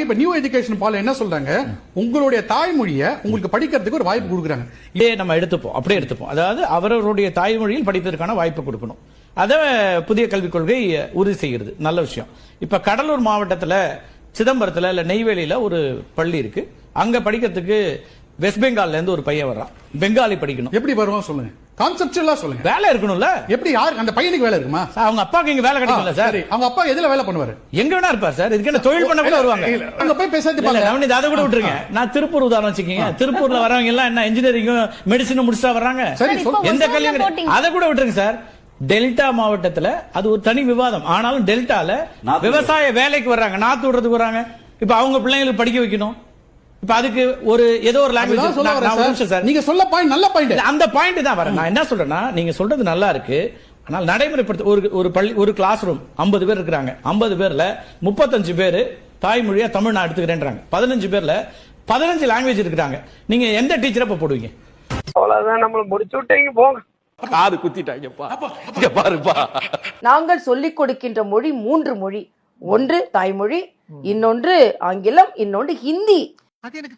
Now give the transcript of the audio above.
இப்ப new education பால் என்ன சொல்றாங்க, உங்களுடைய தாய்மொழியை உங்களுக்கு படிக்கிறதுக்கு ஒரு வாய்ப்பு கொடுக்குறாங்க. இதே நம்ம எடுத்துப்போம், அப்படியே எடுத்துப்போம். அதாவது அவரவருடைய தாய்மொழியில் படிப்பதற்கான வாய்ப்பு கொடுக்கணும். அதை புதிய கல்விக் கொள்கை உறுதி செய்கிறது. நல்ல விஷயம். இப்ப கடலூர் மாவட்டத்துல சிதம்பரத்துல இல்ல நெய்வேலியில ஒரு பள்ளி இருக்கு. அங்க படிக்கிறதுக்கு வெஸ்ட் பெங்கால்ல இருந்து ஒரு பையன் வர்றான். பெங்காலி படிக்கணும். எப்படி வருவான் சொல்லுங்க, கான்செப்சுவலா சொல்லுங்க. வேலை இருக்கணும்ல. எப்படி யார் அந்த பையனுக்கு வேலை இருக்குமா? அவங்க அப்பாக்கு இங்க வேலை கிடைக்கும்ல சார். அவங்க அப்பா எதுல வேலை பண்ணுவாரு? எங்க வேணா இருப்பார் சார். இதுக்கு என்ன தொழில் பண்ண கூட வருவாங்க. அங்க போய் பேசாது பாருங்க. அதை கூட விட்டுருங்க. நான் திருப்பூர் உதாரணம் வச்சுக்கீங்க. திருப்பூர்ல வரவங்க எல்லாம் என்ன இன்ஜினியரிங்கும் மெடிசனும் முடிச்சா வர்றாங்க. எந்த கல்வியும் அதை கூட விட்டுருங்க சார். டெல்டா மாவட்டத்துல அது ஒரு தனி விவாதம். ஆனாலும் டெல்டால விவசாய வேலைக்கு வர்றாங்க, நாத்து விடுறதுக்கு வர்றாங்க. இப்ப அவங்க பிள்ளைங்களுக்கு படிக்க வைக்கணும். இப்ப அதுக்கு ஒரு ஏதோ ஒரு லாங்குவேஜ் சார். நீங்க சொல்ல பாயிண்ட் நல்ல பாயிண்ட். அந்த பாயிண்ட் தான் வரேன். நான் என்ன சொல்றேன்னா, நீங்க சொல்றது நல்லா இருக்கு. ஆனால் நடைமுறைப்படுத்த ஒரு பள்ளி ஒரு கிளாஸ் ரூம் 50 பேர் இருக்காங்க. 50 பேர்ல 35 பேர் தாய்மொழியா தமிழ் நான் எடுத்துக்கிறேன்றாங்க. 15 பேர்ல 15 லாங்குவேஜ் இருக்கிறாங்க. நீங்க எந்த டீச்சரை இப்ப போடுவீங்க? அவ்வளவுதான், நம்மள முடிச்சு விட்டீங்க போங்க. காது குத்திட்டாங்கப்பா. இங்க பாருப்பா. நாங்கள் சொல்லிக் கொடுக்கின்ற மொழி 3 மொழி. ஒன்று தாய்மொழி, இன்னொன்று ஆங்கிலம், இன்னொன்று ஹிந்தி. அது எனக்கு